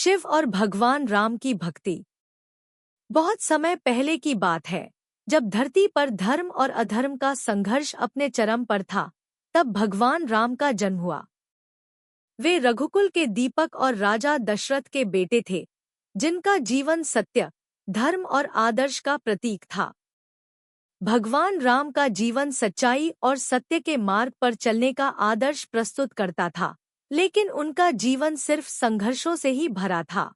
शिव और भगवान राम की भक्ति। बहुत समय पहले की बात है, जब धरती पर धर्म और अधर्म का संघर्ष अपने चरम पर था, तब भगवान राम का जन्म हुआ। वे रघुकुल के दीपक और राजा दशरथ के बेटे थे, जिनका जीवन सत्य, धर्म और आदर्श का प्रतीक था। भगवान राम का जीवन सच्चाई और सत्य के मार्ग पर चलने का आदर्श प्रस्तुत करता था, लेकिन उनका जीवन सिर्फ संघर्षों से ही भरा था।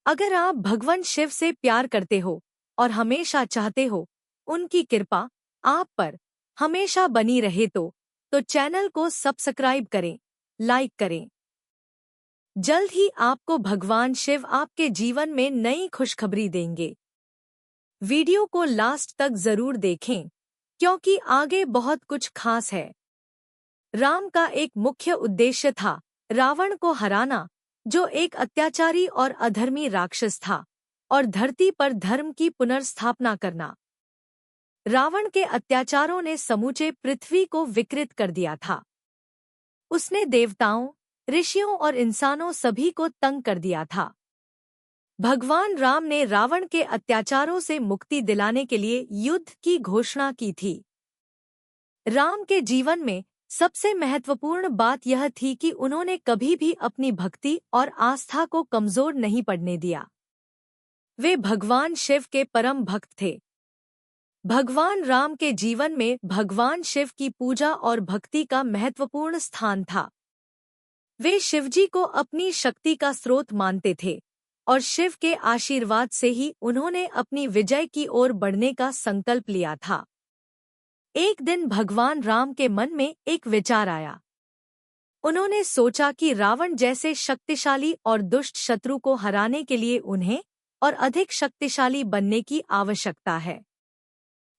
अगर आप भगवान शिव से प्यार करते हो और हमेशा चाहते हो उनकी कृपा आप पर हमेशा बनी रहे तो चैनल को सब्सक्राइब करें, लाइक करें। जल्द ही आपको भगवान शिव आपके जीवन में नई खुशखबरी देंगे। वीडियो को लास्ट तक जरूर देखें, क्योंकि आगे बहुत कुछ खास है। राम का एक मुख्य उद्देश्य था रावण को हराना, जो एक अत्याचारी और अधर्मी राक्षस था, और धरती पर धर्म की पुनर्स्थापना करना। रावण के अत्याचारों ने समूचे पृथ्वी को विकृत कर दिया था। उसने देवताओं, ऋषियों और इंसानों सभी को तंग कर दिया था। भगवान राम ने रावण के अत्याचारों से मुक्ति दिलाने के लिए युद्ध की घोषणा की थी। राम के जीवन में सबसे महत्वपूर्ण बात यह थी कि उन्होंने कभी भी अपनी भक्ति और आस्था को कमजोर नहीं पड़ने दिया। वे भगवान शिव के परम भक्त थे। भगवान राम के जीवन में भगवान शिव की पूजा और भक्ति का महत्वपूर्ण स्थान था। वे शिवजी को अपनी शक्ति का स्रोत मानते थे, और शिव के आशीर्वाद से ही उन्होंने अपनी विजय की ओर बढ़ने का संकल्प लिया था। एक दिन भगवान राम के मन में एक विचार आया। उन्होंने सोचा कि रावण जैसे शक्तिशाली और दुष्ट शत्रु को हराने के लिए उन्हें और अधिक शक्तिशाली बनने की आवश्यकता है।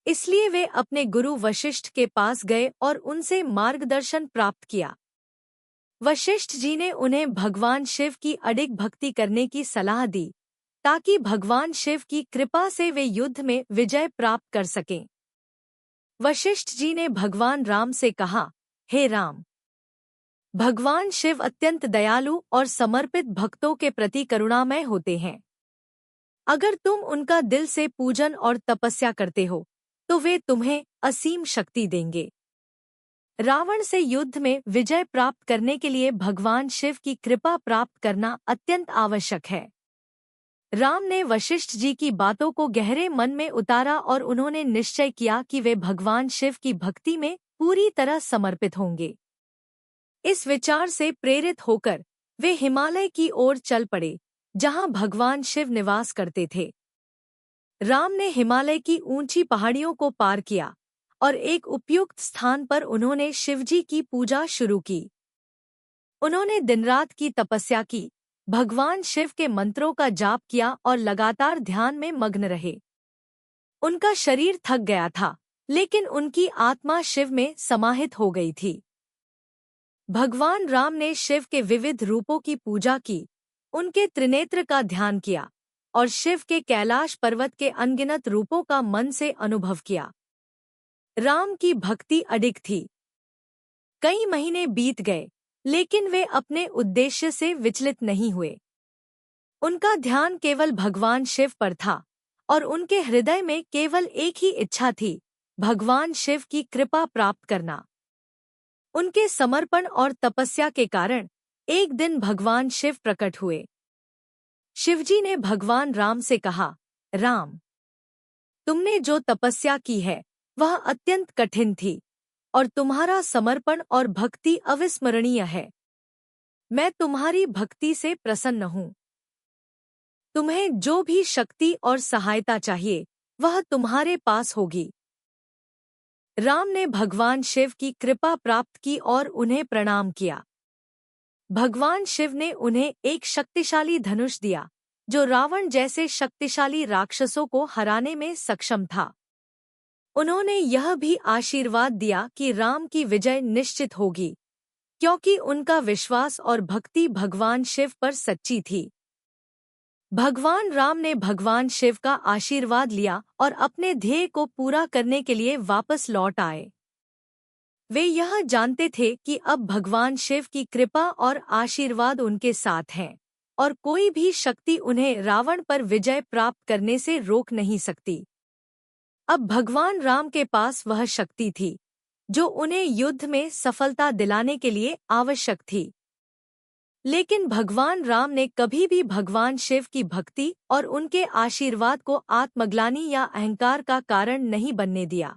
इसलिए वे अपने गुरु वशिष्ठ के पास गए और उनसे मार्गदर्शन प्राप्त किया। वशिष्ठ जी ने उन्हें भगवान शिव की अडिग भक्ति करने की सलाह दी, ताकि भगवान शिव की कृपा से वे युद्ध में विजय प्राप्त कर सकें। वशिष्ठ जी ने भगवान राम से कहा, हे राम, भगवान शिव अत्यंत दयालु और समर्पित भक्तों के प्रति करुणामय होते हैं। अगर तुम उनका दिल से पूजन और तपस्या करते हो, तो वे तुम्हें असीम शक्ति देंगे। रावण से युद्ध में विजय प्राप्त करने के लिए भगवान शिव की कृपा प्राप्त करना अत्यंत आवश्यक है। राम ने वशिष्ठ जी की बातों को गहरे मन में उतारा और उन्होंने निश्चय किया कि वे भगवान शिव की भक्ति में पूरी तरह समर्पित होंगे। इस विचार से प्रेरित होकर वे हिमालय की ओर चल पड़े, जहां भगवान शिव निवास करते थे। राम ने हिमालय की ऊंची पहाड़ियों को पार किया और एक उपयुक्त स्थान पर उन्होंने शिवजी की पूजा शुरू की। उन्होंने दिन-रात की तपस्या की, भगवान शिव के मंत्रों का जाप किया और लगातार ध्यान में मग्न रहे। उनका शरीर थक गया था, लेकिन उनकी आत्मा शिव में समाहित हो गई थी। भगवान राम ने शिव के विविध रूपों की पूजा की, उनके त्रिनेत्र का ध्यान किया और शिव के कैलाश पर्वत के अनगिनत रूपों का मन से अनुभव किया। राम की भक्ति अडिग थी। कई महीने बीत गए, लेकिन वे अपने उद्देश्य से विचलित नहीं हुए। उनका ध्यान केवल भगवान शिव पर था, और उनके हृदय में केवल एक ही इच्छा थी, भगवान शिव की कृपा प्राप्त करना। उनके समर्पण और तपस्या के कारण एक दिन भगवान शिव प्रकट हुए। शिवजी ने भगवान राम से कहा, राम, तुमने जो तपस्या की है वह अत्यंत कठिन थी, और तुम्हारा समर्पण और भक्ति अविस्मरणीय है। मैं तुम्हारी भक्ति से प्रसन्न हूँ। तुम्हें जो भी शक्ति और सहायता चाहिए वह तुम्हारे पास होगी। राम ने भगवान शिव की कृपा प्राप्त की और उन्हें प्रणाम किया। भगवान शिव ने उन्हें एक शक्तिशाली धनुष दिया, जो रावण जैसे शक्तिशाली राक्षसों को हराने में सक्षम था। उन्होंने यह भी आशीर्वाद दिया कि राम की विजय निश्चित होगी, क्योंकि उनका विश्वास और भक्ति भगवान शिव पर सच्ची थी। भगवान राम ने भगवान शिव का आशीर्वाद लिया और अपने ध्येय को पूरा करने के लिए वापस लौट आए। वे यह जानते थे कि अब भगवान शिव की कृपा और आशीर्वाद उनके साथ हैं। और कोई भी शक्ति उन्हें रावण पर विजय प्राप्त करने से रोक नहीं सकती। अब भगवान राम के पास वह शक्ति थी जो उन्हें युद्ध में सफलता दिलाने के लिए आवश्यक थी। लेकिन भगवान राम ने कभी भी भगवान शिव की भक्ति और उनके आशीर्वाद को आत्मग्लानि या अहंकार का कारण नहीं बनने दिया।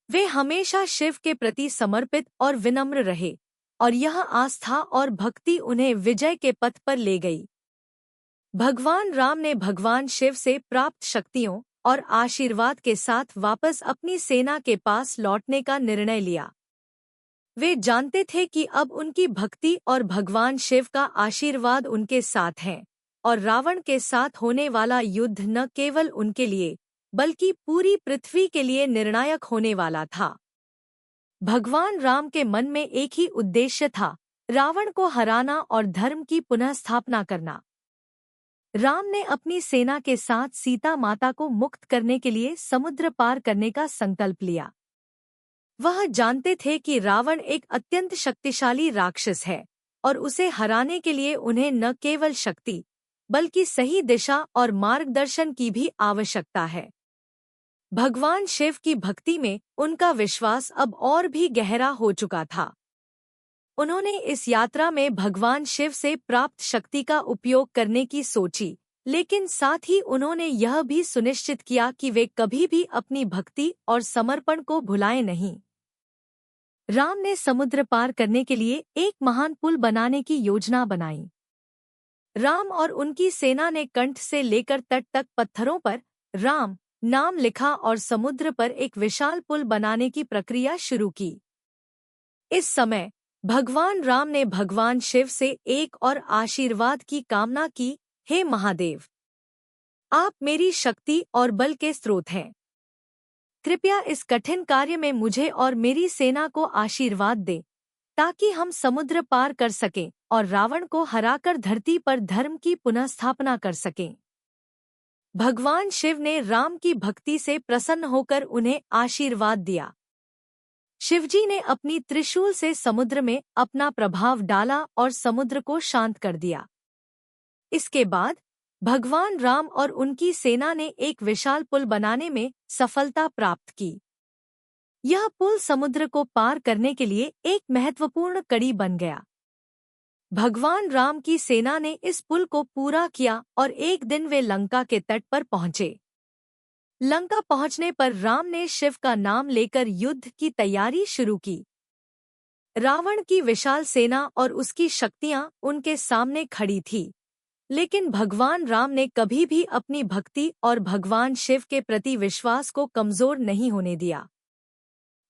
वे हमेशा शिव के प्रति समर्पित और विनम्र रहे, और यह आस्था और भक्ति उन्हें विजय के पथ पर ले गई। भगवान राम ने भगवान शिव से प्राप्त शक्तियों और आशीर्वाद के साथ वापस अपनी सेना के पास लौटने का निर्णय लिया। वे जानते थे कि अब उनकी भक्ति और भगवान शिव का आशीर्वाद उनके साथ है, और रावण के साथ होने वाला युद्ध न केवल उनके लिए बल्कि पूरी पृथ्वी के लिए निर्णायक होने वाला था। भगवान राम के मन में एक ही उद्देश्य था, रावण को हराना और धर्म की पुनः स्थापना करना। राम ने अपनी सेना के साथ सीता माता को मुक्त करने के लिए समुद्र पार करने का संकल्प लिया। वह जानते थे कि रावण एक अत्यंत शक्तिशाली राक्षस है, और उसे हराने के लिए उन्हें न केवल शक्ति बल्कि सही दिशा और मार्गदर्शन की भी आवश्यकता है। भगवान शिव की भक्ति में उनका विश्वास अब और भी गहरा हो चुका था। उन्होंने इस यात्रा में भगवान शिव से प्राप्त शक्ति का उपयोग करने की सोची, लेकिन साथ ही उन्होंने यह भी सुनिश्चित किया कि वे कभी भी अपनी भक्ति और समर्पण को भुलाएं नहीं। राम ने समुद्र पार करने के लिए एक महान पुल बनाने की योजना बनाई। राम और उनकी सेना ने कंठ से लेकर तट तक पत्थरों पर राम नाम लिखा और समुद्र पर एक विशाल पुल बनाने की प्रक्रिया शुरू की। इस समय भगवान राम ने भगवान शिव से एक और आशीर्वाद की कामना की, हे महादेव, आप मेरी शक्ति और बल के स्रोत हैं। कृपया इस कठिन कार्य में मुझे और मेरी सेना को आशीर्वाद दें, ताकि हम समुद्र पार कर सकें और रावण को हराकर धरती पर धर्म की पुनः स्थापना कर सकें। भगवान शिव ने राम की भक्ति से प्रसन्न होकर उन्हें आशीर्वाद दिया। शिवजी ने अपनी त्रिशूल से समुद्र में अपना प्रभाव डाला और समुद्र को शांत कर दिया। इसके बाद भगवान राम और उनकी सेना ने एक विशाल पुल बनाने में सफलता प्राप्त की। यह पुल समुद्र को पार करने के लिए एक महत्वपूर्ण कड़ी बन गया। भगवान राम की सेना ने इस पुल को पूरा किया और एक दिन वे लंका के तट पर पहुंचे। लंका पहुंचने पर राम ने शिव का नाम लेकर युद्ध की तैयारी शुरू की। रावण की विशाल सेना और उसकी शक्तियां उनके सामने खड़ी थी, लेकिन भगवान राम ने कभी भी अपनी भक्ति और भगवान शिव के प्रति विश्वास को कमजोर नहीं होने दिया।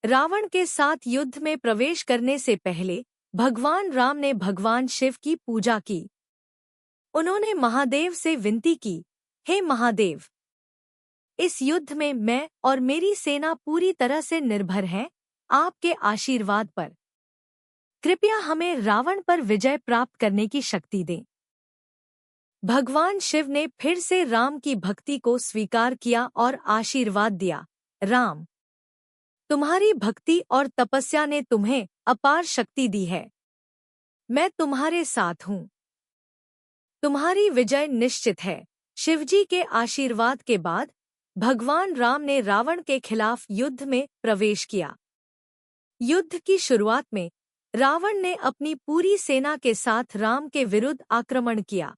रावण के साथ युद्ध में प्रवेश करने से पहले भगवान राम ने भगवान शिव की पूजा की। उन्होंने महादेव से विनती की, हे महादेव, इस युद्ध में मैं और मेरी सेना पूरी तरह से निर्भर हैं आपके आशीर्वाद पर। कृपया हमें रावण पर विजय प्राप्त करने की शक्ति दें। भगवान शिव ने फिर से राम की भक्ति को स्वीकार किया और आशीर्वाद दिया, राम, तुम्हारी भक्ति और तपस्या ने तुम्हें अपार शक्ति दी है। मैं तुम्हारे साथ हूँ। तुम्हारी विजय निश्चित है। शिवजी के आशीर्वाद के बाद भगवान राम ने रावण के खिलाफ युद्ध में प्रवेश किया। युद्ध की शुरुआत में रावण ने अपनी पूरी सेना के साथ राम के विरुद्ध आक्रमण किया।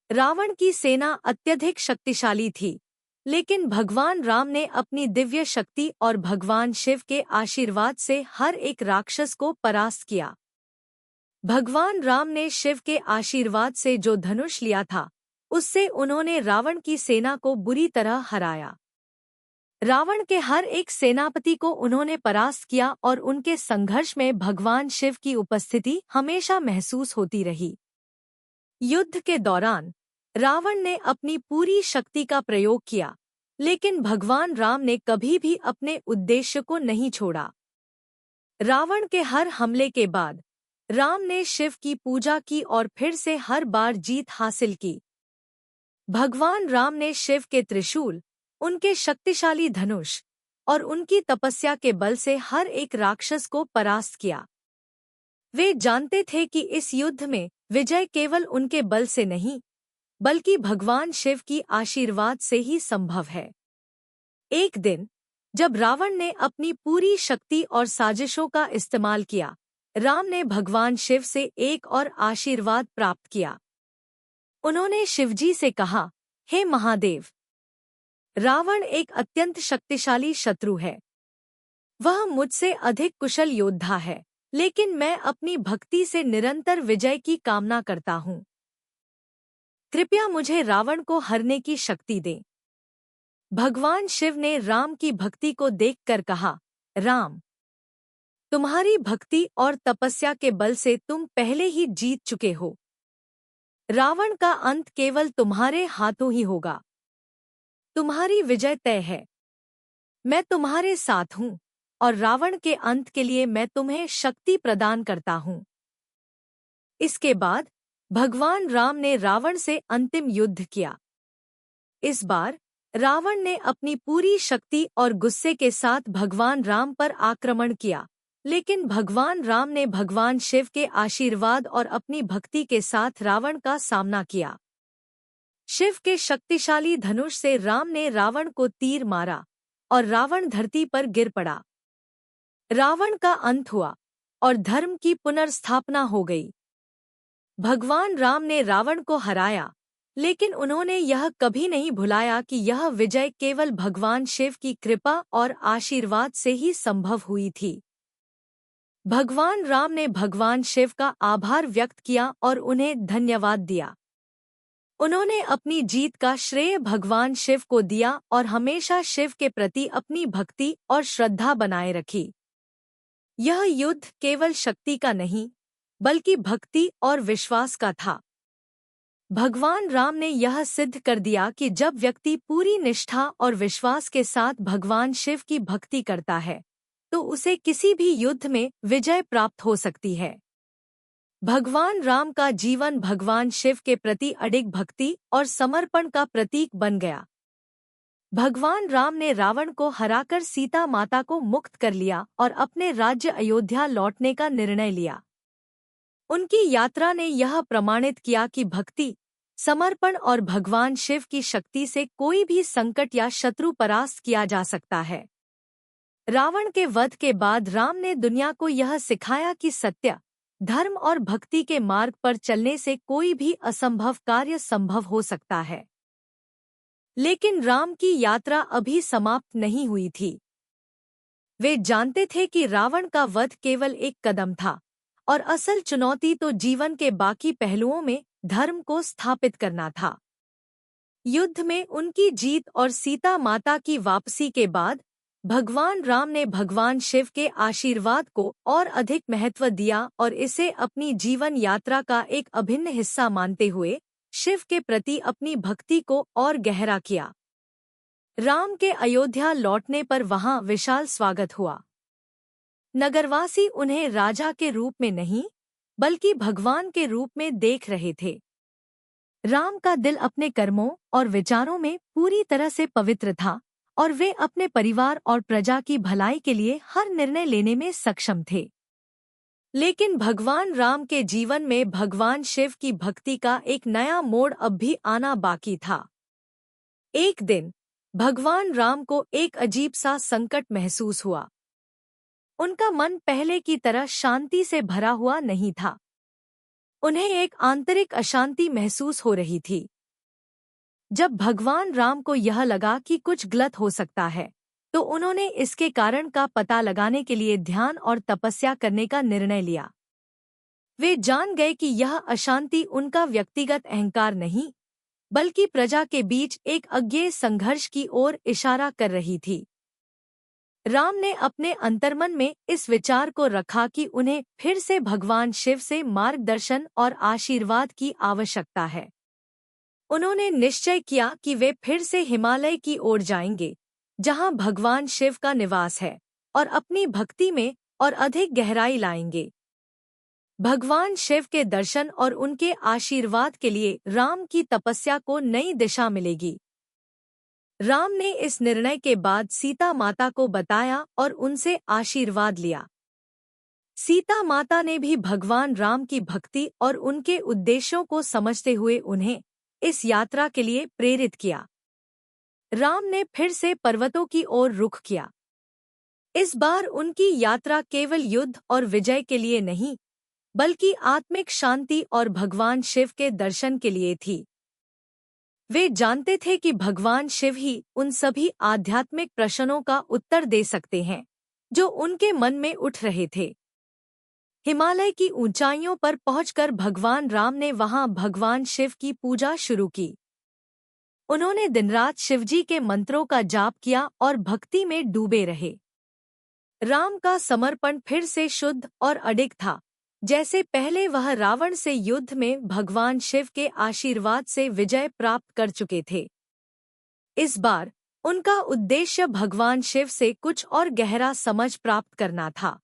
रावण की सेना अत्यधिक शक्तिशाली थी, लेकिन भगवान राम ने अपनी दिव्य शक्ति और भगवान शिव के आशीर्वाद से हर एक राक्षस को परास्त किया। भगवान राम ने शिव के आशीर्वाद से जो धनुष लिया था, उससे उन्होंने रावण की सेना को बुरी तरह हराया। रावण के हर एक सेनापति को उन्होंने परास्त किया और उनके संघर्ष में भगवान शिव की उपस्थिति हमेशा महसूस होती रही। युद्ध के दौरान रावण ने अपनी पूरी शक्ति का प्रयोग किया, लेकिन भगवान राम ने कभी भी अपने उद्देश्य को नहीं छोड़ा। रावण के हर हमले के बाद राम ने शिव की पूजा की और फिर से हर बार जीत हासिल की। भगवान राम ने शिव के त्रिशूल, उनके शक्तिशाली धनुष और उनकी तपस्या के बल से हर एक राक्षस को परास्त किया। वे जानते थे कि इस युद्ध में विजय केवल उनके बल से नहीं, बल्कि भगवान शिव की आशीर्वाद से ही संभव है। एक दिन जब रावण ने अपनी पूरी शक्ति और साजिशों का इस्तेमाल किया, राम ने भगवान शिव से एक और आशीर्वाद प्राप्त किया। उन्होंने शिवजी से कहा, हे महादेव, रावण एक अत्यंत शक्तिशाली शत्रु है। वह मुझसे अधिक कुशल योद्धा है, लेकिन मैं अपनी भक्ति से निरंतर विजय की कामना करता हूँ। कृपया मुझे रावण को हरने की शक्ति दें। भगवान शिव ने राम की भक्ति को देखकर कहा, राम, तुम्हारी भक्ति और तपस्या के बल से तुम पहले ही जीत चुके हो। रावण का अंत केवल तुम्हारे हाथों ही होगा। तुम्हारी विजय तय है। मैं तुम्हारे साथ हूँ और रावण के अंत के लिए मैं तुम्हें शक्ति प्रदान करता हूँ। इसके बाद भगवान राम ने रावण से अंतिम युद्ध किया। इस बार रावण ने अपनी पूरी शक्ति और गुस्से के साथ भगवान राम पर आक्रमण किया, लेकिन भगवान राम ने भगवान शिव के आशीर्वाद और अपनी भक्ति के साथ रावण का सामना किया। शिव के शक्तिशाली धनुष से राम ने रावण को तीर मारा और रावण धरती पर गिर पड़ा। रावण का अंत हुआ और धर्म की पुनर्स्थापना हो गई। भगवान राम ने रावण को हराया, लेकिन उन्होंने यह कभी नहीं भुलाया कि यह विजय केवल भगवान शिव की कृपा और आशीर्वाद से ही संभव हुई थी। भगवान राम ने भगवान शिव का आभार व्यक्त किया और उन्हें धन्यवाद दिया। उन्होंने अपनी जीत का श्रेय भगवान शिव को दिया और हमेशा शिव के प्रति अपनी भक्ति और श्रद्धा बनाए रखी। यह युद्ध केवल शक्ति का नहीं, बल्कि भक्ति और विश्वास का था। भगवान राम ने यह सिद्ध कर दिया कि जब व्यक्ति पूरी निष्ठा और विश्वास के साथ भगवान शिव की भक्ति करता है, तो उसे किसी भी युद्ध में विजय प्राप्त हो सकती है। भगवान राम का जीवन भगवान शिव के प्रति अडिग भक्ति और समर्पण का प्रतीक बन गया। भगवान राम ने रावण को हराकर सीता माता को मुक्त कर लिया और अपने राज्य अयोध्या लौटने का निर्णय लिया। उनकी यात्रा ने यह प्रमाणित किया कि भक्ति, समर्पण और भगवान शिव की शक्ति से कोई भी संकट या शत्रु परास्त किया जा सकता है। रावण के वध के बाद राम ने दुनिया को यह सिखाया कि सत्य, धर्म और भक्ति के मार्ग पर चलने से कोई भी असंभव कार्य संभव हो सकता है। लेकिन राम की यात्रा अभी समाप्त नहीं हुई थी। वे जानते थे कि रावण का वध केवल एक कदम था और असल चुनौती तो जीवन के बाकी पहलुओं में धर्म को स्थापित करना था। युद्ध में उनकी जीत और सीता माता की वापसी के बाद भगवान राम ने भगवान शिव के आशीर्वाद को और अधिक महत्व दिया और इसे अपनी जीवन यात्रा का एक अभिन्न हिस्सा मानते हुए शिव के प्रति अपनी भक्ति को और गहरा किया। राम के अयोध्या लौटने पर वहां विशाल स्वागत हुआ। नगरवासी उन्हें राजा के रूप में नहीं, बल्कि भगवान के रूप में देख रहे थे। राम का दिल अपने कर्मों और विचारों में पूरी तरह से पवित्र था और वे अपने परिवार और प्रजा की भलाई के लिए हर निर्णय लेने में सक्षम थे। लेकिन भगवान राम के जीवन में भगवान शिव की भक्ति का एक नया मोड़ अब भी आना बाकी था। एक दिन भगवान राम को एक अजीब सा संकट महसूस हुआ। उनका मन पहले की तरह शांति से भरा हुआ नहीं था। उन्हें एक आंतरिक अशांति महसूस हो रही थी। जब भगवान राम को यह लगा कि कुछ गलत हो सकता है, तो उन्होंने इसके कारण का पता लगाने के लिए ध्यान और तपस्या करने का निर्णय लिया। वे जान गए कि यह अशांति उनका व्यक्तिगत अहंकार नहीं, बल्कि प्रजा के बीच एक अज्ञेय संघर्ष की ओर इशारा कर रही थी। राम ने अपने अंतर्मन में इस विचार को रखा कि उन्हें फिर से भगवान शिव से मार्गदर्शन और आशीर्वाद की आवश्यकता है। उन्होंने निश्चय किया कि वे फिर से हिमालय की ओर जाएंगे, जहां भगवान शिव का निवास है, और अपनी भक्ति में और अधिक गहराई लाएंगे। भगवान शिव के दर्शन और उनके आशीर्वाद के लिए राम की तपस्या को नई दिशा मिलेगी। राम ने इस निर्णय के बाद सीता माता को बताया और उनसे आशीर्वाद लिया। सीता माता ने भी भगवान राम की भक्ति और उनके उद्देश्यों को समझते हुए उन्हें इस यात्रा के लिए प्रेरित किया। राम ने फिर से पर्वतों की ओर रुख किया। इस बार उनकी यात्रा केवल युद्ध और विजय के लिए नहीं, बल्कि आत्मिक शांति और भगवान शिव के दर्शन के लिए थी। वे जानते थे कि भगवान शिव ही उन सभी आध्यात्मिक प्रश्नों का उत्तर दे सकते हैं जो उनके मन में उठ रहे थे। हिमालय की ऊंचाइयों पर पहुंचकर भगवान राम ने वहां भगवान शिव की पूजा शुरू की। उन्होंने दिनरात शिवजी के मंत्रों का जाप किया और भक्ति में डूबे रहे। राम का समर्पण फिर से शुद्ध और अडिग था, जैसे पहले वह रावण से युद्ध में भगवान शिव के आशीर्वाद से विजय प्राप्त कर चुके थे। इस बार उनका उद्देश्य भगवान शिव से कुछ और गहरा समझ प्राप्त करना था।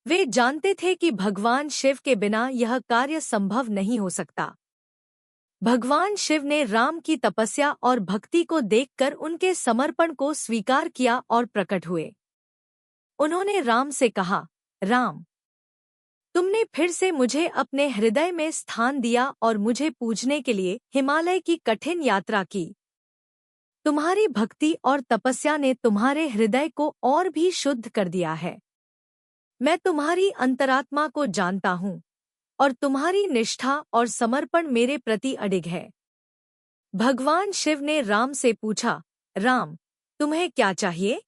वे जानते थे कि भगवान शिव के बिना यह कार्य संभव नहीं हो सकता। भगवान शिव ने राम की तपस्या और भक्ति को देखकर उनके समर्पण को स्वीकार किया और प्रकट हुए। उन्होंने राम से कहा, राम, तुमने फिर से मुझे अपने हृदय में स्थान दिया और मुझे पूजने के लिए हिमालय की कठिन यात्रा की। तुम्हारी भक्ति और तपस्या ने तुम्हारे हृदय को और भी शुद्ध कर दिया है। मैं तुम्हारी अंतरात्मा को जानता हूँ और तुम्हारी निष्ठा और समर्पण मेरे प्रति अडिग है। भगवान शिव ने राम से पूछा, राम, तुम्हें क्या चाहिए?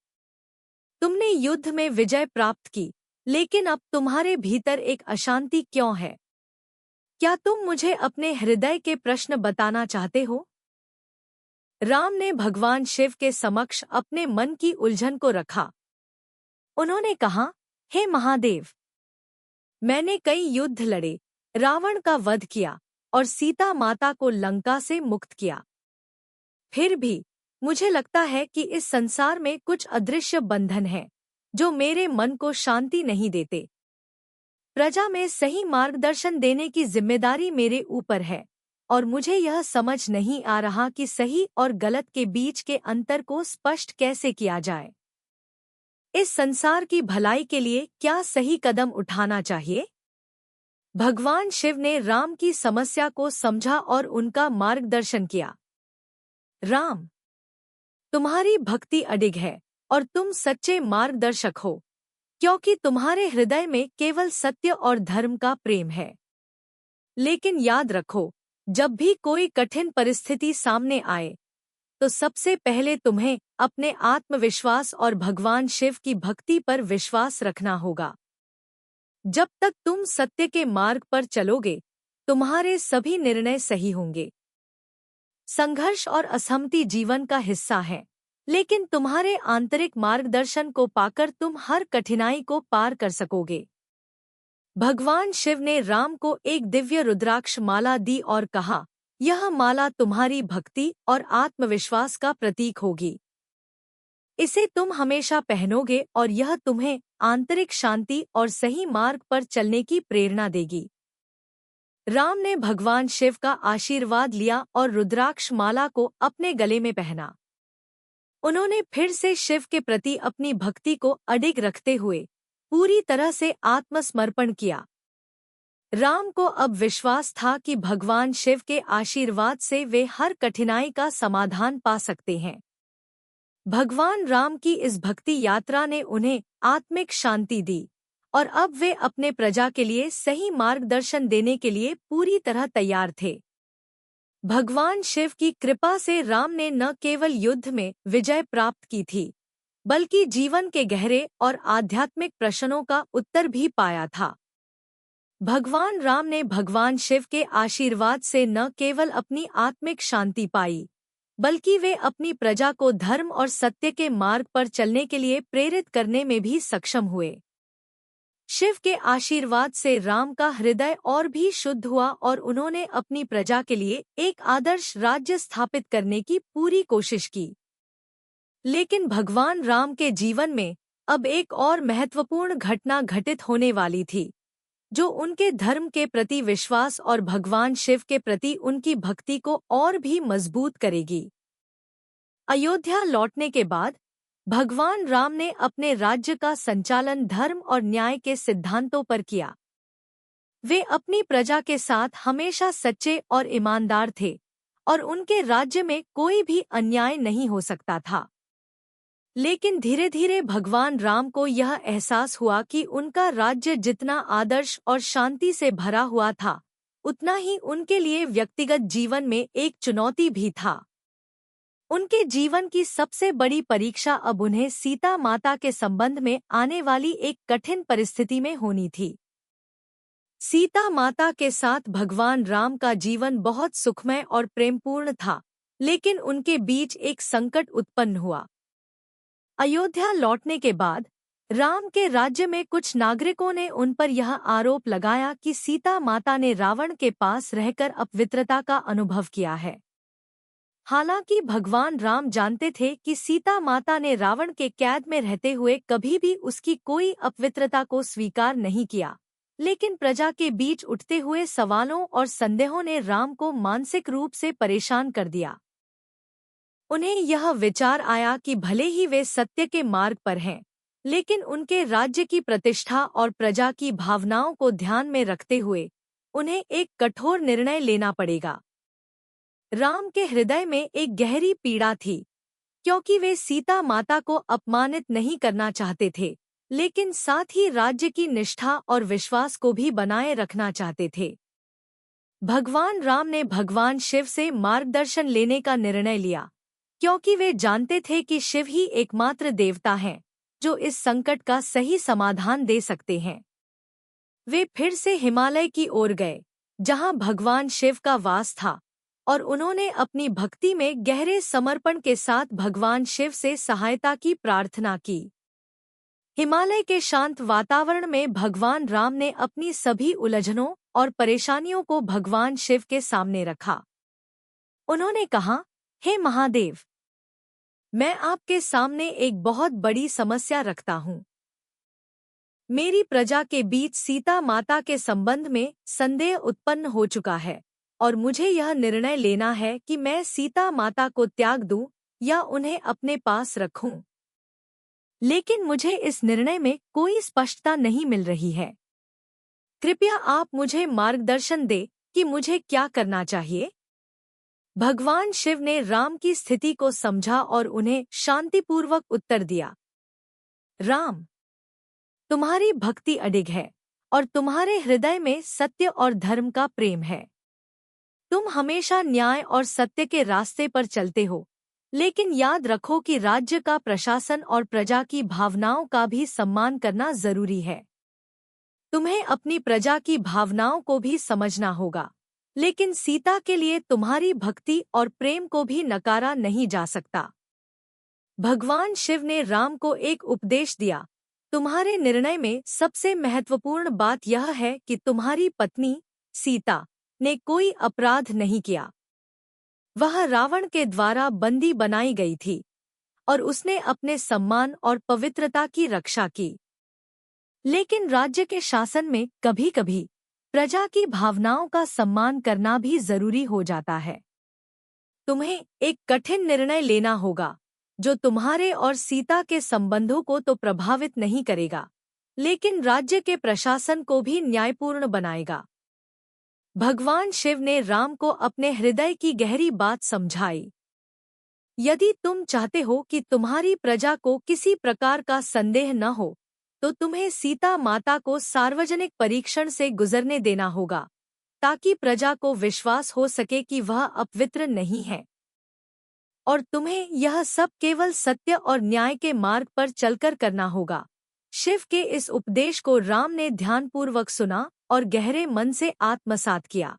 तुमने युद्ध में विजय प्राप्त की, लेकिन अब तुम्हारे भीतर एक अशांति क्यों है? क्या तुम मुझे अपने हृदय के प्रश्न बताना चाहते हो? राम ने भगवान शिव के समक्ष अपने मन की उलझन को रखा। उन्होंने कहा, हे महादेव, मैंने कई युद्ध लड़े, रावण का वध किया और सीता माता को लंका से मुक्त किया। फिर भी मुझे लगता है कि इस संसार में कुछ अदृश्य बंधन हैं जो मेरे मन को शांति नहीं देते। प्रजा में सही मार्गदर्शन देने की जिम्मेदारी मेरे ऊपर है और मुझे यह समझ नहीं आ रहा कि सही और गलत के बीच के अंतर को स्पष्ट कैसे किया जाए। इस संसार की भलाई के लिए क्या सही कदम उठाना चाहिए? भगवान शिव ने राम की समस्या को समझा और उनका मार्गदर्शन किया। राम, तुम्हारी भक्ति अडिग है और तुम सच्चे मार्गदर्शक हो, क्योंकि तुम्हारे हृदय में केवल सत्य और धर्म का प्रेम है। लेकिन याद रखो, जब भी कोई कठिन परिस्थिति सामने आए, तो सबसे पहले तुम्हें अपने आत्मविश्वास और भगवान शिव की भक्ति पर विश्वास रखना होगा। जब तक तुम सत्य के मार्ग पर चलोगे, तुम्हारे सभी निर्णय सही होंगे। संघर्ष और असहमति जीवन का हिस्सा है, लेकिन तुम्हारे आंतरिक मार्गदर्शन को पाकर तुम हर कठिनाई को पार कर सकोगे। भगवान शिव ने राम को एक दिव्य रुद्राक्ष माला दी और कहा, यह माला तुम्हारी भक्ति और आत्मविश्वास का प्रतीक होगी। इसे तुम हमेशा पहनोगे और यह तुम्हें आंतरिक शांति और सही मार्ग पर चलने की प्रेरणा देगी। राम ने भगवान शिव का आशीर्वाद लिया और रुद्राक्ष माला को अपने गले में पहना। उन्होंने फिर से शिव के प्रति अपनी भक्ति को अडिग रखते हुए पूरी तरह से आत्मसमर्पण किया। राम को अब विश्वास था कि भगवान शिव के आशीर्वाद से वे हर कठिनाई का समाधान पा सकते हैं। भगवान राम की इस भक्ति यात्रा ने उन्हें आत्मिक शांति दी और अब वे अपने प्रजा के लिए सही मार्गदर्शन देने के लिए पूरी तरह तैयार थे। भगवान शिव की कृपा से राम ने न केवल युद्ध में विजय प्राप्त की थी, बल्कि जीवन के गहरे और आध्यात्मिक प्रश्नों का उत्तर भी पाया था। भगवान राम ने भगवान शिव के आशीर्वाद से न केवल अपनी आत्मिक शांति पाई, बल्कि वे अपनी प्रजा को धर्म और सत्य के मार्ग पर चलने के लिए प्रेरित करने में भी सक्षम हुए। शिव के आशीर्वाद से राम का हृदय और भी शुद्ध हुआ और उन्होंने अपनी प्रजा के लिए एक आदर्श राज्य स्थापित करने की पूरी कोशिश की। लेकिन भगवान राम के जीवन में अब एक और महत्वपूर्ण घटना घटित होने वाली थी, जो उनके धर्म के प्रति विश्वास और भगवान शिव के प्रति उनकी भक्ति को और भी मजबूत करेगी। अयोध्या लौटने के बाद भगवान राम ने अपने राज्य का संचालन धर्म और न्याय के सिद्धांतों पर किया। वे अपनी प्रजा के साथ हमेशा सच्चे और ईमानदार थे और उनके राज्य में कोई भी अन्याय नहीं हो सकता था। लेकिन धीरे धीरे भगवान राम को यह एहसास हुआ कि उनका राज्य जितना आदर्श और शांति से भरा हुआ था, उतना ही उनके लिए व्यक्तिगत जीवन में एक चुनौती भी था। उनके जीवन की सबसे बड़ी परीक्षा अब उन्हें सीता माता के संबंध में आने वाली एक कठिन परिस्थिति में होनी थी। सीता माता के साथ भगवान राम का जीवन बहुत सुखमय और प्रेमपूर्ण था, लेकिन उनके बीच एक संकट उत्पन्न हुआ। अयोध्या लौटने के बाद राम के राज्य में कुछ नागरिकों ने उन पर यह आरोप लगाया कि सीता माता ने रावण के पास रहकर अपवित्रता का अनुभव किया है। हालांकि भगवान राम जानते थे कि सीता माता ने रावण के कैद में रहते हुए कभी भी उसकी कोई अपवित्रता को स्वीकार नहीं किया, लेकिन प्रजा के बीच उठते हुए सवालों और संदेहों ने राम को मानसिक रूप से परेशान कर दिया। उन्हें यह विचार आया कि भले ही वे सत्य के मार्ग पर हैं, लेकिन उनके राज्य की प्रतिष्ठा और प्रजा की भावनाओं को ध्यान में रखते हुए उन्हें एक कठोर निर्णय लेना पड़ेगा। राम के हृदय में एक गहरी पीड़ा थी, क्योंकि वे सीता माता को अपमानित नहीं करना चाहते थे, लेकिन साथ ही राज्य की निष्ठा और विश्वास को भी बनाए रखना चाहते थे। भगवान राम ने भगवान शिव से मार्गदर्शन लेने का निर्णय लिया, क्योंकि वे जानते थे कि शिव ही एकमात्र देवता हैं जो इस संकट का सही समाधान दे सकते हैं। वे फिर से हिमालय की ओर गए, जहां भगवान शिव का वास था, और उन्होंने अपनी भक्ति में गहरे समर्पण के साथ भगवान शिव से सहायता की प्रार्थना की। हिमालय के शांत वातावरण में भगवान राम ने अपनी सभी उलझनों और परेशानियों को भगवान शिव के सामने रखा। उन्होंने कहा, हे महादेव, मैं आपके सामने एक बहुत बड़ी समस्या रखता हूँ। मेरी प्रजा के बीच सीता माता के संबंध में संदेह उत्पन्न हो चुका है और मुझे यह निर्णय लेना है कि मैं सीता माता को त्याग दूं या उन्हें अपने पास रखूं। लेकिन मुझे इस निर्णय में कोई स्पष्टता नहीं मिल रही है। कृपया आप मुझे मार्गदर्शन दें कि मुझे क्या करना चाहिए। भगवान शिव ने राम की स्थिति को समझा और उन्हें शांतिपूर्वक उत्तर दिया, राम, तुम्हारी भक्ति अडिग है और तुम्हारे हृदय में सत्य और धर्म का प्रेम है। तुम हमेशा न्याय और सत्य के रास्ते पर चलते हो, लेकिन याद रखो कि राज्य का प्रशासन और प्रजा की भावनाओं का भी सम्मान करना जरूरी है। तुम्हें अपनी प्रजा की भावनाओं को भी समझना होगा, लेकिन सीता के लिए तुम्हारी भक्ति और प्रेम को भी नकारा नहीं जा सकता। भगवान शिव ने राम को एक उपदेश दिया, तुम्हारे निर्णय में सबसे महत्वपूर्ण बात यह है कि तुम्हारी पत्नी सीता ने कोई अपराध नहीं किया। वह रावण के द्वारा बंदी बनाई गई थी और उसने अपने सम्मान और पवित्रता की रक्षा की। लेकिन राज्य के शासन में कभी-कभी प्रजा की भावनाओं का सम्मान करना भी जरूरी हो जाता है। तुम्हें एक कठिन निर्णय लेना होगा जो तुम्हारे और सीता के संबंधों को तो प्रभावित नहीं करेगा, लेकिन राज्य के प्रशासन को भी न्यायपूर्ण बनाएगा। भगवान शिव ने राम को अपने हृदय की गहरी बात समझाई। यदि तुम चाहते हो कि तुम्हारी प्रजा को किसी प्रकार का संदेह न हो, तो तुम्हें सीता माता को सार्वजनिक परीक्षण से गुजरने देना होगा, ताकि प्रजा को विश्वास हो सके कि वह अपवित्र नहीं है। और तुम्हें यह सब केवल सत्य और न्याय के मार्ग पर चलकर करना होगा। शिव के इस उपदेश को राम ने ध्यानपूर्वक सुना और गहरे मन से आत्मसात किया।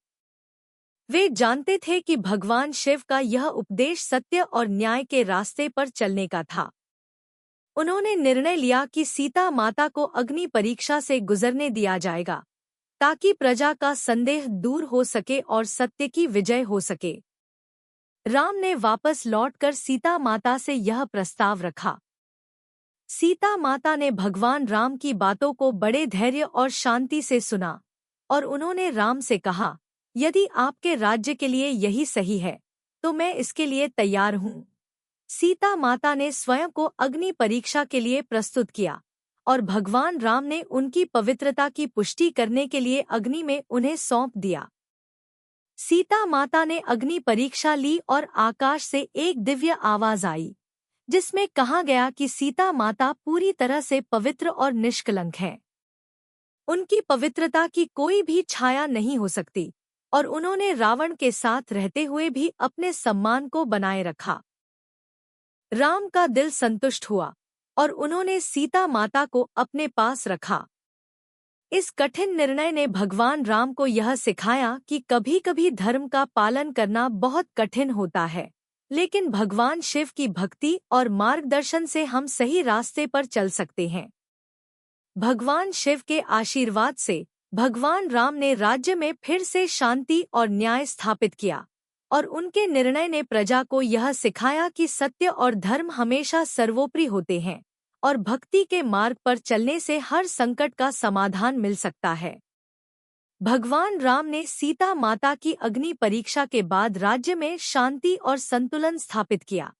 वे जानते थे कि भगवान शिव का यह उपदेश सत्य और न्याय के रास्ते पर चलने का था। उन्होंने निर्णय लिया कि सीता माता को अग्नि परीक्षा से गुजरने दिया जाएगा, ताकि प्रजा का संदेह दूर हो सके और सत्य की विजय हो सके। राम ने वापस लौटकर सीता माता से यह प्रस्ताव रखा। सीता माता ने भगवान राम की बातों को बड़े धैर्य और शांति से सुना और उन्होंने राम से कहा, यदि आपके राज्य के लिए यही सही है, तो मैं इसके लिए तैयार हूँ। सीता माता ने स्वयं को अग्नि परीक्षा के लिए प्रस्तुत किया और भगवान राम ने उनकी पवित्रता की पुष्टि करने के लिए अग्नि में उन्हें सौंप दिया। सीता माता ने अग्नि परीक्षा ली और आकाश से एक दिव्य आवाज आई, जिसमें कहा गया कि सीता माता पूरी तरह से पवित्र और निष्कलंक हैं। उनकी पवित्रता की कोई भी छाया नहीं हो सकती और उन्होंने रावण के साथ रहते हुए भी अपने सम्मान को बनाए रखा। राम का दिल संतुष्ट हुआ और उन्होंने सीता माता को अपने पास रखा। इस कठिन निर्णय ने भगवान राम को यह सिखाया कि कभी-कभी धर्म का पालन करना बहुत कठिन होता है, लेकिन भगवान शिव की भक्ति और मार्गदर्शन से हम सही रास्ते पर चल सकते हैं। भगवान शिव के आशीर्वाद से भगवान राम ने राज्य में फिर से शांति और न्याय स्थापित किया और उनके निर्णय ने प्रजा को यह सिखाया कि सत्य और धर्म हमेशा सर्वोपरि होते हैं और भक्ति के मार्ग पर चलने से हर संकट का समाधान मिल सकता है। भगवान राम ने सीता माता की अग्नि परीक्षा के बाद राज्य में शांति और संतुलन स्थापित किया।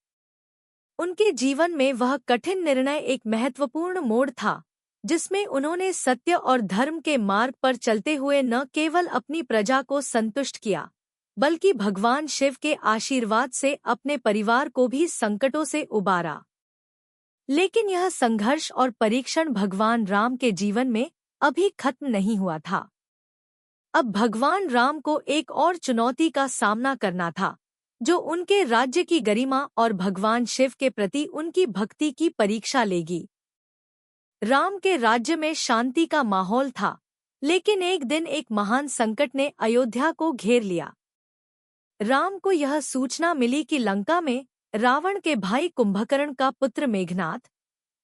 उनके जीवन में वह कठिन निर्णय एक महत्वपूर्ण मोड़ था, जिसमें उन्होंने सत्य और धर्म के मार्ग पर चलते हुए न केवल अपनी प्रजा को संतुष्ट किया, बल्कि भगवान शिव के आशीर्वाद से अपने परिवार को भी संकटों से उबारा। लेकिन यह संघर्ष और परीक्षण भगवान राम के जीवन में अभी खत्म नहीं हुआ था। अब भगवान राम को एक और चुनौती का सामना करना था, जो उनके राज्य की गरिमा और भगवान शिव के प्रति उनकी भक्ति की परीक्षा लेगी। राम के राज्य में शांति का माहौल था, लेकिन एक दिन एक महान संकट ने अयोध्या को घेर लिया। राम को यह सूचना मिली कि लंका में रावण के भाई कुंभकर्ण का पुत्र मेघनाथ,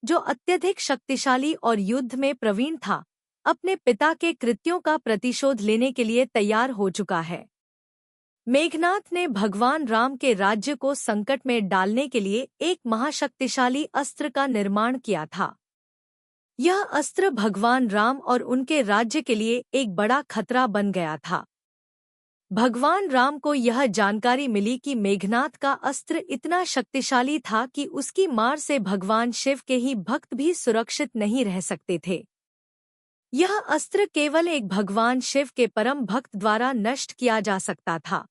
जो अत्यधिक शक्तिशाली और युद्ध में प्रवीण था, अपने पिता के कृत्यों का प्रतिशोध लेने के लिए तैयार हो चुका है। मेघनाथ ने भगवान राम के राज्य को संकट में डालने के लिए एक महाशक्तिशाली अस्त्र का निर्माण किया था। यह अस्त्र भगवान राम और उनके राज्य के लिए एक बड़ा खतरा बन गया था। भगवान राम को यह जानकारी मिली कि मेघनाथ का अस्त्र इतना शक्तिशाली था कि उसकी मार से भगवान शिव के ही भक्त भी सुरक्षित नहीं रह सकते थे। यह अस्त्र केवल एक भगवान शिव के परम भक्त द्वारा नष्ट किया जा सकता था।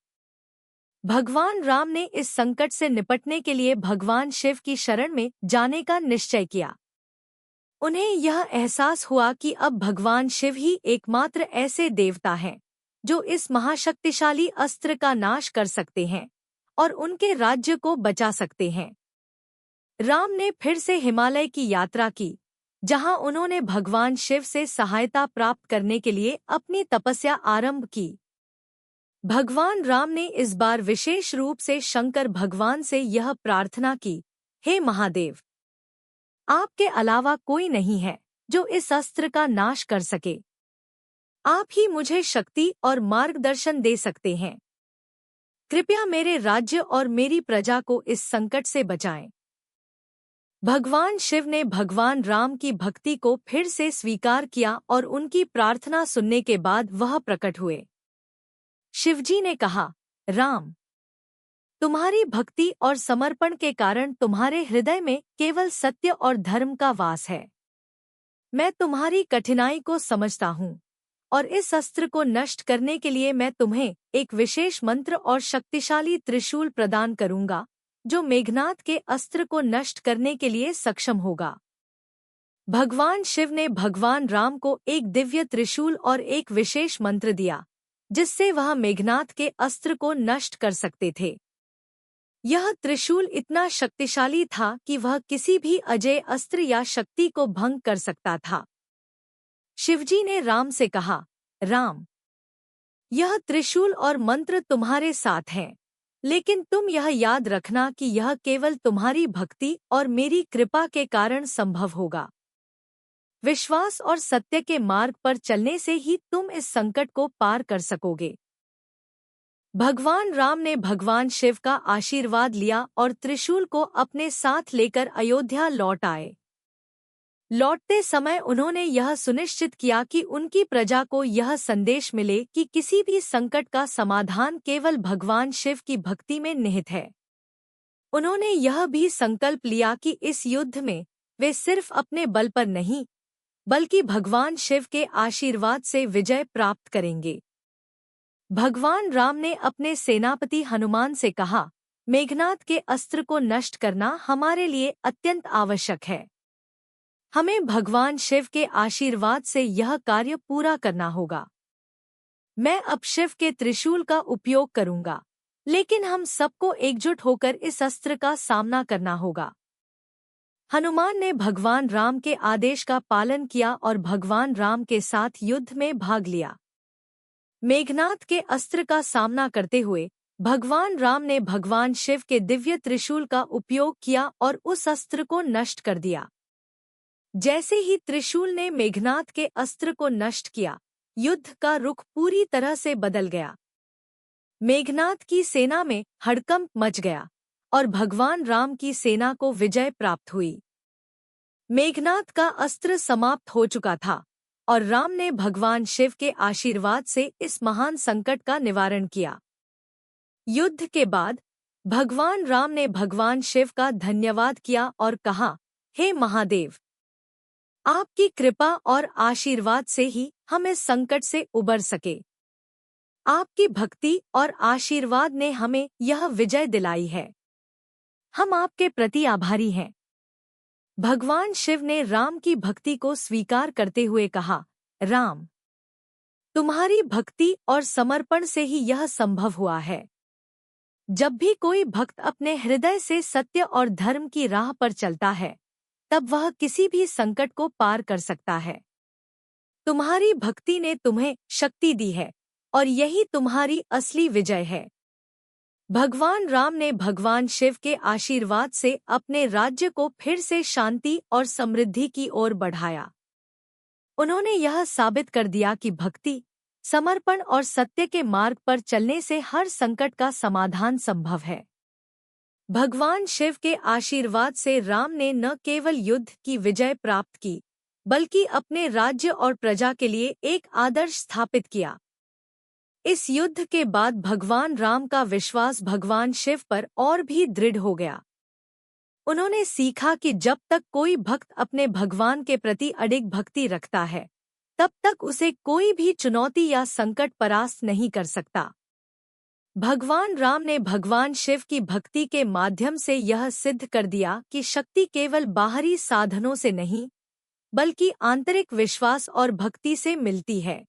भगवान राम ने इस संकट से निपटने के लिए भगवान शिव की शरण में जाने का निश्चय किया। उन्हें यह एहसास हुआ कि अब भगवान शिव ही एकमात्र ऐसे देवता हैं जो इस महाशक्तिशाली अस्त्र का नाश कर सकते हैं और उनके राज्य को बचा सकते हैं। राम ने फिर से हिमालय की यात्रा की, जहां उन्होंने भगवान शिव से सहायता प्राप्त करने के लिए अपनी तपस्या आरंभ की। भगवान राम ने इस बार विशेष रूप से शंकर भगवान से यह प्रार्थना की, हे महादेव, आपके अलावा कोई नहीं है जो इस अस्त्र का नाश कर सके। आप ही मुझे शक्ति और मार्गदर्शन दे सकते हैं। कृपया मेरे राज्य और मेरी प्रजा को इस संकट से बचाएं। भगवान शिव ने भगवान राम की भक्ति को फिर से स्वीकार किया और उनकी प्रार्थना सुनने के बाद वह प्रकट हुए। शिवजी ने कहा, राम, तुम्हारी भक्ति और समर्पण के कारण तुम्हारे हृदय में केवल सत्य और धर्म का वास है। मैं तुम्हारी कठिनाई को समझता हूँ और इस अस्त्र को नष्ट करने के लिए मैं तुम्हें एक विशेष मंत्र और शक्तिशाली त्रिशूल प्रदान करूंगा, जो मेघनाथ के अस्त्र को नष्ट करने के लिए सक्षम होगा। भगवान शिव ने भगवान राम को एक दिव्य त्रिशूल और एक विशेष मंत्र दिया, जिससे वह मेघनाथ के अस्त्र को नष्ट कर सकते थे। यह त्रिशूल इतना शक्तिशाली था कि वह किसी भी अजेय अस्त्र या शक्ति को भंग कर सकता था। शिवजी ने राम से कहा, राम, यह त्रिशूल और मंत्र तुम्हारे साथ हैं, लेकिन तुम यह याद रखना कि यह केवल तुम्हारी भक्ति और मेरी कृपा के कारण संभव होगा। विश्वास और सत्य के मार्ग पर चलने से ही तुम इस संकट को पार कर सकोगे। भगवान राम ने भगवान शिव का आशीर्वाद लिया और त्रिशूल को अपने साथ लेकर अयोध्या लौट आए। लौटते समय उन्होंने यह सुनिश्चित किया कि उनकी प्रजा को यह संदेश मिले कि किसी भी संकट का समाधान केवल भगवान शिव की भक्ति में निहित है। उन्होंने यह भी संकल्प लिया कि इस युद्ध में वे सिर्फ अपने बल पर नहीं, बल्कि भगवान शिव के आशीर्वाद से विजय प्राप्त करेंगे। भगवान राम ने अपने सेनापति हनुमान से कहा, मेघनाद के अस्त्र को नष्ट करना हमारे लिए अत्यंत आवश्यक है। हमें भगवान शिव के आशीर्वाद से यह कार्य पूरा करना होगा। मैं अब शिव के त्रिशूल का उपयोग करूंगा, लेकिन हम सबको एकजुट होकर इस अस्त्र का सामना करना होगा। हनुमान ने भगवान राम के आदेश का पालन किया और भगवान राम के साथ युद्ध में भाग लिया। मेघनाद के अस्त्र का सामना करते हुए भगवान राम ने भगवान शिव के दिव्य त्रिशूल का उपयोग किया और उस अस्त्र को नष्ट कर दिया। जैसे ही त्रिशूल ने मेघनाद के अस्त्र को नष्ट किया, युद्ध का रुख पूरी तरह से बदल गया। मेघनाद की सेना में हड़कंप मच गया और भगवान राम की सेना को विजय प्राप्त हुई। मेघनाद का अस्त्र समाप्त हो चुका था और राम ने भगवान शिव के आशीर्वाद से इस महान संकट का निवारण किया। युद्ध के बाद भगवान राम ने भगवान शिव का धन्यवाद किया और कहा, हे महादेव, आपकी कृपा और आशीर्वाद से ही हम इस संकट से उबर सके। आपकी भक्ति और आशीर्वाद ने हमें यह विजय दिलाई है। हम आपके प्रति आभारी हैं। भगवान शिव ने राम की भक्ति को स्वीकार करते हुए कहा, राम, तुम्हारी भक्ति और समर्पण से ही यह संभव हुआ है। जब भी कोई भक्त अपने हृदय से सत्य और धर्म की राह पर चलता है, तब वह किसी भी संकट को पार कर सकता है। तुम्हारी भक्ति ने तुम्हें शक्ति दी है और यही तुम्हारी असली विजय है। भगवान राम ने भगवान शिव के आशीर्वाद से अपने राज्य को फिर से शांति और समृद्धि की ओर बढ़ाया। उन्होंने यह साबित कर दिया कि भक्ति, समर्पण और सत्य के मार्ग पर चलने से हर संकट का समाधान संभव है। भगवान शिव के आशीर्वाद से राम ने न केवल युद्ध की विजय प्राप्त की, बल्कि अपने राज्य और प्रजा के लिए एक आदर्श स्थापित किया। इस युद्ध के बाद भगवान राम का विश्वास भगवान शिव पर और भी दृढ़ हो गया। उन्होंने सीखा कि जब तक कोई भक्त अपने भगवान के प्रति अडिग भक्ति रखता है, तब तक उसे कोई भी चुनौती या संकट परास्त नहीं कर सकता। भगवान राम ने भगवान शिव की भक्ति के माध्यम से यह सिद्ध कर दिया कि शक्ति केवल बाहरी साधनों से नहीं, बल्कि आंतरिक विश्वास और भक्ति से मिलती है।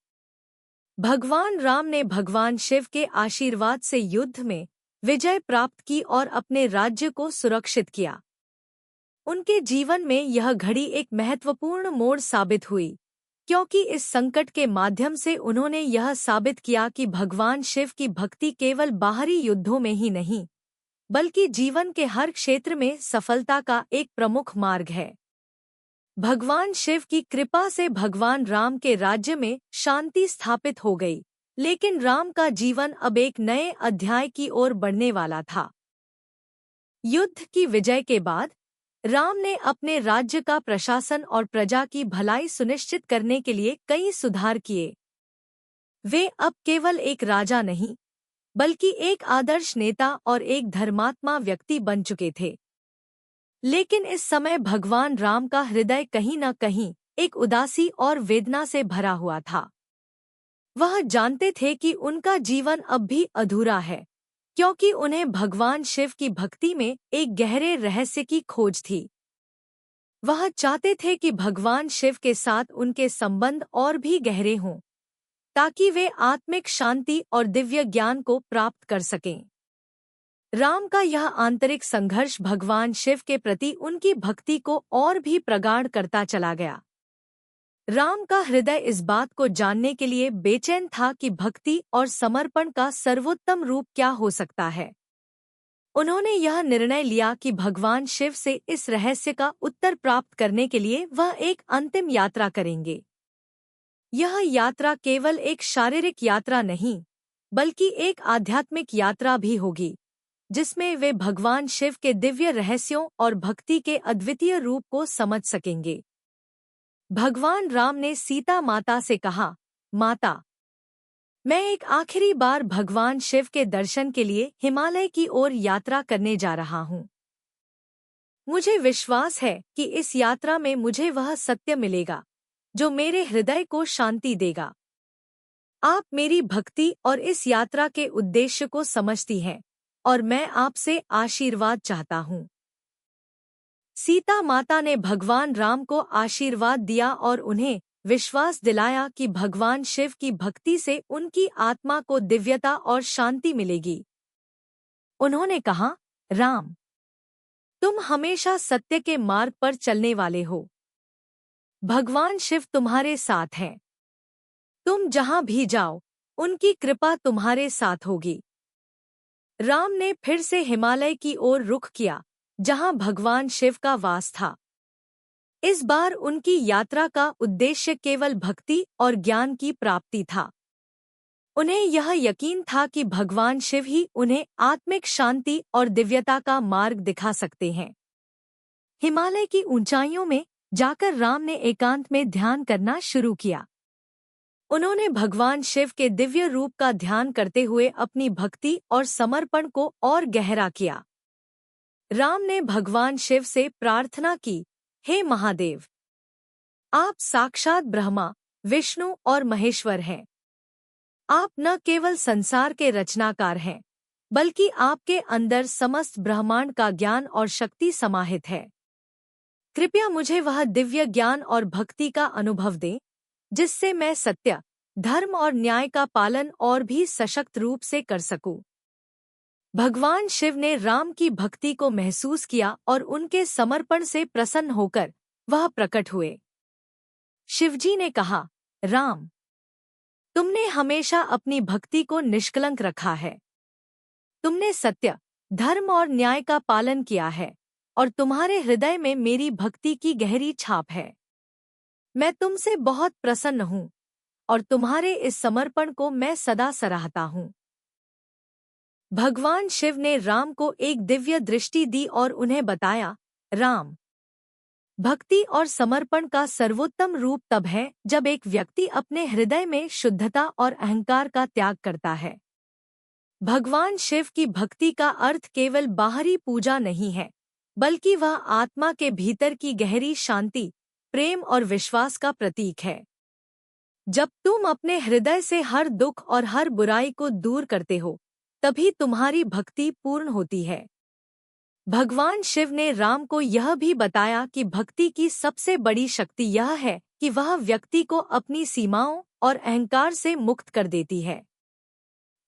भगवान राम ने भगवान शिव के आशीर्वाद से युद्ध में विजय प्राप्त की और अपने राज्य को सुरक्षित किया। उनके जीवन में यह घड़ी एक महत्वपूर्ण मोड़ साबित हुई, क्योंकि इस संकट के माध्यम से उन्होंने यह साबित किया कि भगवान शिव की भक्ति केवल बाहरी युद्धों में ही नहीं, बल्कि जीवन के हर क्षेत्र में सफलता का एक प्रमुख मार्ग है। भगवान शिव की कृपा से भगवान राम के राज्य में शांति स्थापित हो गई, लेकिन राम का जीवन अब एक नए अध्याय की ओर बढ़ने वाला था। युद्ध की विजय के बाद राम ने अपने राज्य का प्रशासन और प्रजा की भलाई सुनिश्चित करने के लिए कई सुधार किए। वे अब केवल एक राजा नहीं, बल्कि एक आदर्श नेता और एक धर्मात्मा व्यक्ति बन चुके थे। लेकिन इस समय भगवान राम का हृदय कहीं न कहीं एक उदासी और वेदना से भरा हुआ था। वह जानते थे कि उनका जीवन अब भी अधूरा है, क्योंकि उन्हें भगवान शिव की भक्ति में एक गहरे रहस्य की खोज थी। वह चाहते थे कि भगवान शिव के साथ उनके संबंध और भी गहरे हों, ताकि वे आत्मिक शांति और दिव्य ज्ञान को प्राप्त कर सकें। राम का यह आंतरिक संघर्ष भगवान शिव के प्रति उनकी भक्ति को और भी प्रगाढ़ करता चला गया। राम का हृदय इस बात को जानने के लिए बेचैन था कि भक्ति और समर्पण का सर्वोत्तम रूप क्या हो सकता है। उन्होंने यह निर्णय लिया कि भगवान शिव से इस रहस्य का उत्तर प्राप्त करने के लिए वह एक अंतिम यात्रा करेंगे। यह यात्रा केवल एक शारीरिक यात्रा नहीं, बल्कि एक आध्यात्मिक यात्रा भी होगी, जिसमें वे भगवान शिव के दिव्य रहस्यों और भक्ति के अद्वितीय रूप को समझ सकेंगे। भगवान राम ने सीता माता से कहा, माता, मैं एक आखिरी बार भगवान शिव के दर्शन के लिए हिमालय की ओर यात्रा करने जा रहा हूँ। मुझे विश्वास है कि इस यात्रा में मुझे वह सत्य मिलेगा जो मेरे हृदय को शांति देगा। आप मेरी भक्ति और इस यात्रा के उद्देश्य को समझती हैं और मैं आपसे आशीर्वाद चाहता हूँ। सीता माता ने भगवान राम को आशीर्वाद दिया और उन्हें विश्वास दिलाया कि भगवान शिव की भक्ति से उनकी आत्मा को दिव्यता और शांति मिलेगी। उन्होंने कहा, राम, तुम हमेशा सत्य के मार्ग पर चलने वाले हो। भगवान शिव तुम्हारे साथ हैं। तुम जहां भी जाओ, उनकी कृपा तुम्हारे साथ होगी। राम ने फिर से हिमालय की ओर रुख किया, जहां भगवान शिव का वास था। इस बार उनकी यात्रा का उद्देश्य केवल भक्ति और ज्ञान की प्राप्ति था। उन्हें यह यकीन था कि भगवान शिव ही उन्हें आत्मिक शांति और दिव्यता का मार्ग दिखा सकते हैं। हिमालय की ऊंचाइयों में जाकर राम ने एकांत में ध्यान करना शुरू किया। उन्होंने भगवान शिव के दिव्य रूप का ध्यान करते हुए अपनी भक्ति और समर्पण को और गहरा किया। राम ने भगवान शिव से प्रार्थना की, हे महादेव, आप साक्षात ब्रह्मा, विष्णु और महेश्वर हैं। आप न केवल संसार के रचनाकार हैं, बल्कि आपके अंदर समस्त ब्रह्मांड का ज्ञान और शक्ति समाहित है। कृपया मुझे वह दिव्य ज्ञान और भक्ति का अनुभव दें, जिससे मैं सत्य, धर्म और न्याय का पालन और भी सशक्त रूप से कर सकूं। भगवान शिव ने राम की भक्ति को महसूस किया और उनके समर्पण से प्रसन्न होकर वह प्रकट हुए। शिवजी ने कहा, राम, तुमने हमेशा अपनी भक्ति को निष्कलंक रखा है। तुमने सत्य, धर्म और न्याय का पालन किया है और तुम्हारे हृदय में मेरी भक्ति की गहरी छाप है। मैं तुमसे बहुत प्रसन्न हूँ और तुम्हारे इस समर्पण को मैं सदा सराहता हूँ। भगवान शिव ने राम को एक दिव्य दृष्टि दी और उन्हें बताया, राम, भक्ति और समर्पण का सर्वोत्तम रूप तब है जब एक व्यक्ति अपने हृदय में शुद्धता और अहंकार का त्याग करता है। भगवान शिव की भक्ति का अर्थ केवल बाहरी पूजा नहीं है, बल्कि वह आत्मा के भीतर की गहरी शांति, प्रेम और विश्वास का प्रतीक है। जब तुम अपने हृदय से हर दुख और हर बुराई को दूर करते हो, तभी तुम्हारी भक्ति पूर्ण होती है। भगवान शिव ने राम को यह भी बताया कि भक्ति की सबसे बड़ी शक्ति यह है कि वह व्यक्ति को अपनी सीमाओं और अहंकार से मुक्त कर देती है।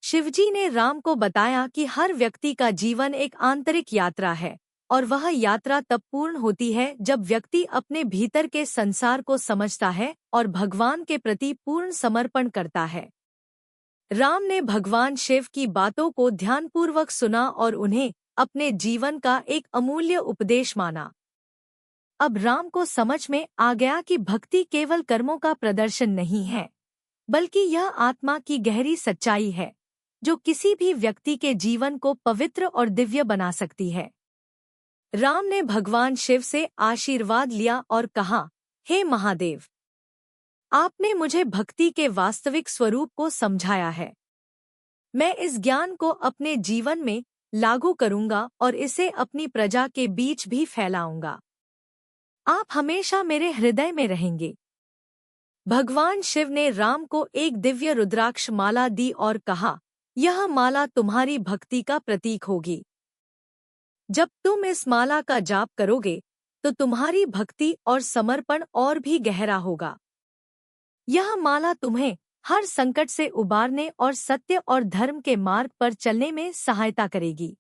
शिवजी ने राम को बताया कि हर व्यक्ति का जीवन एक आंतरिक यात्रा है और वह यात्रा तब पूर्ण होती है जब व्यक्ति अपने भीतर के संसार को समझता है और भगवान के प्रति पूर्ण समर्पण करता है। राम ने भगवान शिव की बातों को ध्यानपूर्वक सुना और उन्हें अपने जीवन का एक अमूल्य उपदेश माना। अब राम को समझ में आ गया कि भक्ति केवल कर्मों का प्रदर्शन नहीं है, बल्कि यह आत्मा की गहरी सच्चाई है, जो किसी भी व्यक्ति के जीवन को पवित्र और दिव्य बना सकती है। राम ने भगवान शिव से आशीर्वाद लिया और कहा, हे महादेव, आपने मुझे भक्ति के वास्तविक स्वरूप को समझाया है। मैं इस ज्ञान को अपने जीवन में लागू करूंगा और इसे अपनी प्रजा के बीच भी फैलाऊंगा। आप हमेशा मेरे हृदय में रहेंगे। भगवान शिव ने राम को एक दिव्य रुद्राक्ष माला दी और कहा, यह माला तुम्हारी भक्ति का प्रतीक होगी। जब तुम इस माला का जाप करोगे, तो तुम्हारी भक्ति और समर्पण और भी गहरा होगा। यह माला तुम्हें हर संकट से उबारने और सत्य और धर्म के मार्ग पर चलने में सहायता करेगी।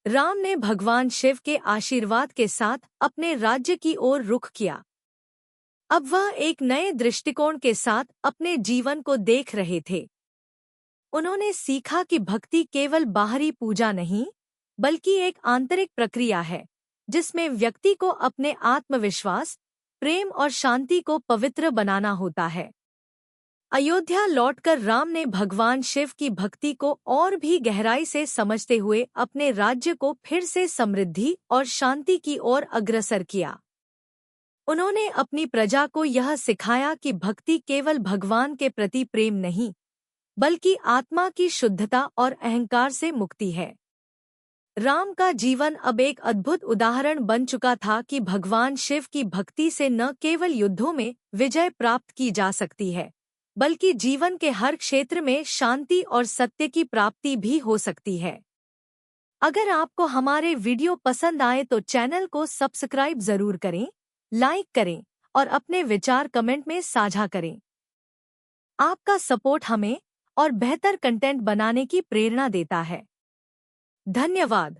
राम ने भगवान शिव के आशीर्वाद के साथ अपने राज्य की ओर रुख किया। अब वह एक नए दृष्टिकोण के साथ अपने जीवन को देख रहे थे। उन्होंने सीखा कि भक्ति केवल बाहरी पूजा नहीं, बल्कि एक आंतरिक प्रक्रिया है, जिसमें व्यक्ति को अपने आत्मविश्वास, प्रेम और शांति को पवित्र बनाना होता है। अयोध्या लौटकर राम ने भगवान शिव की भक्ति को और भी गहराई से समझते हुए अपने राज्य को फिर से समृद्धि और शांति की ओर अग्रसर किया। उन्होंने अपनी प्रजा को यह सिखाया कि भक्ति केवल भगवान के प्रति प्रेम नहीं, बल्कि आत्मा की शुद्धता और अहंकार से मुक्ति है। राम का जीवन अब एक अद्भुत उदाहरण बन चुका था कि भगवान शिव की भक्ति से न केवल युद्धों में विजय प्राप्त की जा सकती है, बल्कि जीवन के हर क्षेत्र में शांति और सत्य की प्राप्ति भी हो सकती है। अगर आपको हमारे वीडियो पसंद आए तो चैनल को सब्सक्राइब जरूर करें, लाइक करें और अपने विचार कमेंट में साझा करें। आपका सपोर्ट हमें और बेहतर कंटेंट बनाने की प्रेरणा देता है। धन्यवाद।